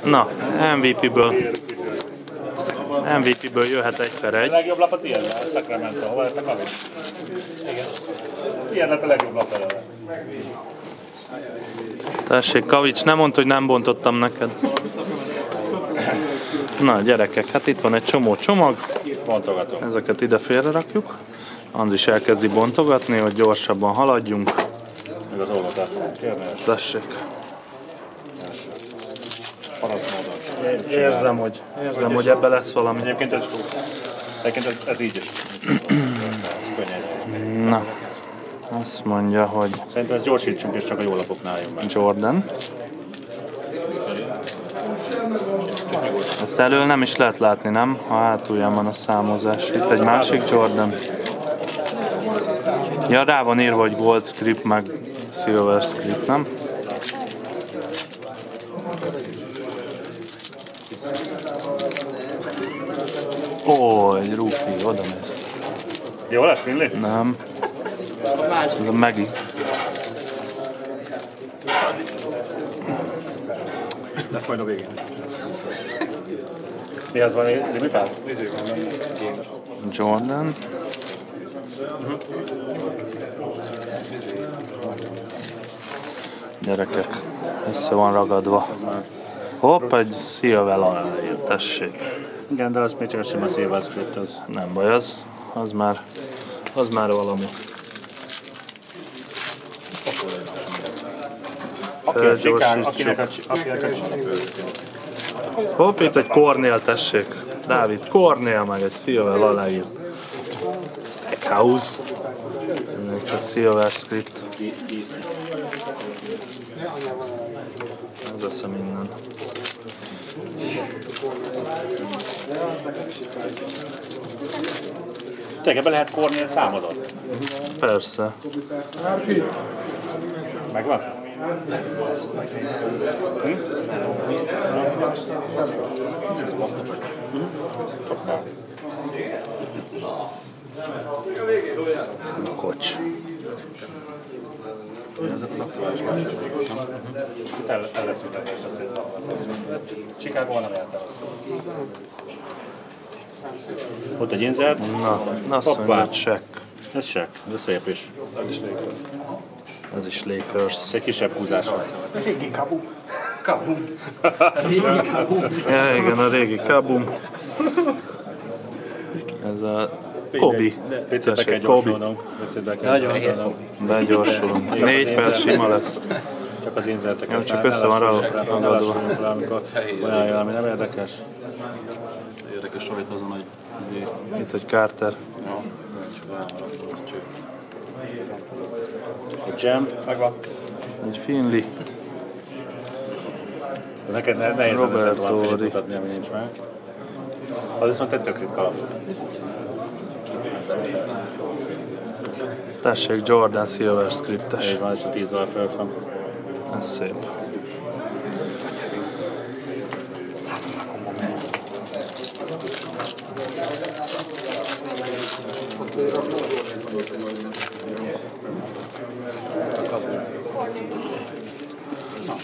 Na, MVP-ből jöhet 1/1. A legjobb lap a tiéd, a Sacramento. Hova lettek magad? Igen. Ilyen lett a legjobb lap előle. Tessék, Kavics, nem mondd, hogy nem bontottam neked. Na, gyerekek, hát itt van egy csomó csomag. Bontogatom. Ezeket ide félre rakjuk. Andris elkezdi bontogatni, hogy gyorsabban haladjunk. Meg az oldalt el fogom kérni. Tessék. Parasz módon. Érzem, hogy ebbe lesz valami. Egyébként ez így is. Könnyen. Na, azt mondja, hogy Szerintem ezt gyorsítsunk, és csak a jó lapoknál jön meg. Jordan. Ezt elől nem is lehet látni, nem? Ha hátulján van a számozás. Itt egy másik Jordan. Ja, rá van írva, hogy Gold Script, meg Silver Script, nem? Ó, egy rookie, oda néz. Jó lesz, Finley? Nem. Ez a Maggie. Lesz majd a végén. Mi az van limitált? Jordan. Gyerekek, össze van ragadva. Hopp, egy szilvel alá jött, tessék. Igen, de az még csak a sima Silver Script az. Nem baj, az már valami. Akinek a Hopp, itt egy Cornél, tessék. Dávid Cornél, meg egy szilvel aláírt. Stackhouse. Ennek csak Silver Script. Ez eszem innen. Tényleg ebbe lehet Cornél számozat? Persze. Megvan? Kocs. Ezek az aktuális másodikok. El lesz ütetve, és azt hiszem. Chicago nem értem. Ott egy insert. Na, azt mondja, hogy check. Ez check, de szép is. Ez is Lakers. Ez egy kisebb húzás volt. Régi kabum. Ja, igen, a régi Kabum. Ez a Kobe. Picit be kell gyorsulnunk. Picit be kell gyorsulnunk. Begyorsulunk. 4 perc sima lesz. Csak az inzerteket. Csak össze van ragadva. Amikor olyan jön, ami nem érdekes. Érdekes rajta azon, hogy Itt egy Carter. Egy jam. Egy Finley. Neked nehéz Robert lenne tovább Torrey. Filip mutatni, ami nincs meg. Az viszont egy tök ritka. Tessék, Jordan Silver Scriptes. Így van, és a $10 fölött van. Ez szép.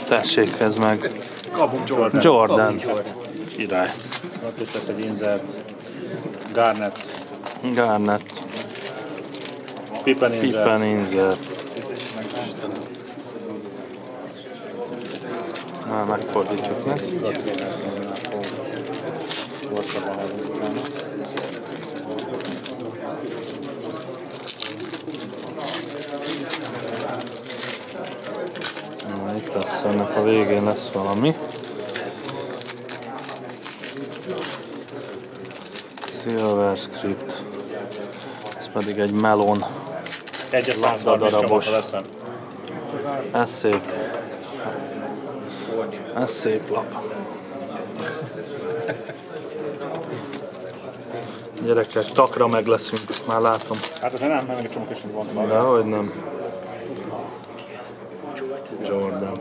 Tessék, ez meg Jordan. Király. Ott is lesz egy insert. Garnett. Pippen insert. Pippen insert. Na, megfordítjuk meg. Gyorsabban haladunk utána. Na, itt lesz, ennek a végén lesz valami. Silver Script. Ez pedig egy melon. Egyes labdadarabos. Ez szép. Ez szép lap. Gyerekek, takra meg leszünk, már látom. Hát azért nem, meg egy csomó később vontam. Dehogy nem. Jordan.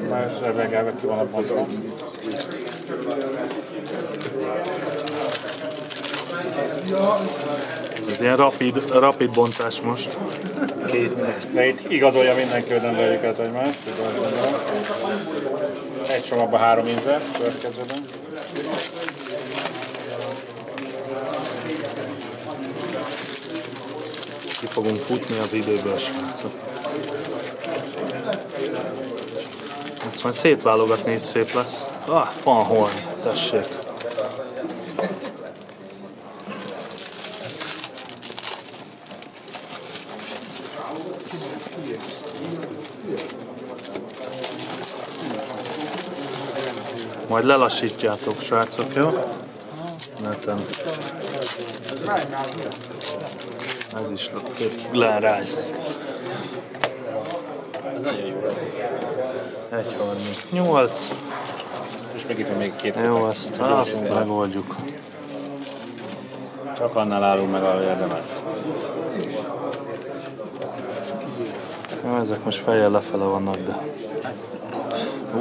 Már reggel ki van a bontva. Ez ilyen rapid bontás most. De itt igazolja mindenki, hogy nem verjük át egymást. Egy csomagban 3 ízer következőben. Ki fogunk futni az időből, srácok. Ezt majd szétválogatni is szép lesz. Van Horn, tessék. Majd lelassítjátok, srácok, jó? Neten. Ez is szép. Glen Rice. 1.38. És még itt van még 2 Jó, azt megoldjuk. Csak annál állunk meg, ahol érdemes. Jó, ezek most fejjel lefele vannak, de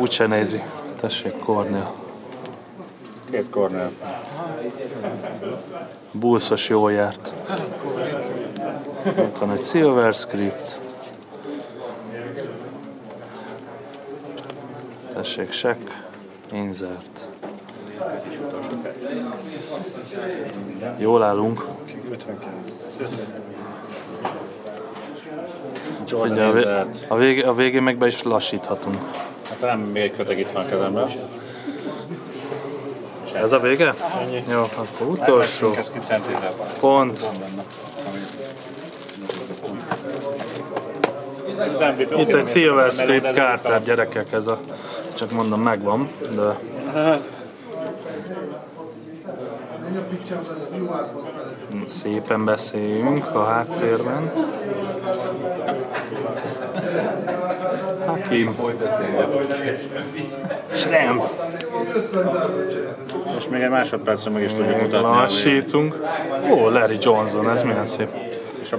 úgyse nézi. Tessék, Cornél. 2 Cornél. Bullsos jól járt. Ott van egy Silver Script. Tessék, check. Insert. Jól állunk. 59. A végén meg be is lassíthatunk. Hát nem, még egy köteg itt van a kezemben. Ez a vége? Ennyi. Jó, akkor utolsó. Ez Pont. Itt egy Silver Script Carter, gyerekek, ez a... Csak mondom, megvan, de... Szépen beszéljünk a háttérben. Hakim. Srem. És még egy másodpercre meg is tudjuk mutatni. Lassítunk. Ó, Larry Johnson, ez milyen szép. És a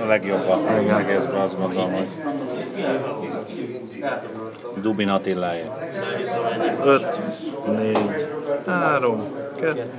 legjobb a egészben, azt gondolom, hogy Dubin Attiláé. 5, 4, 3, 2.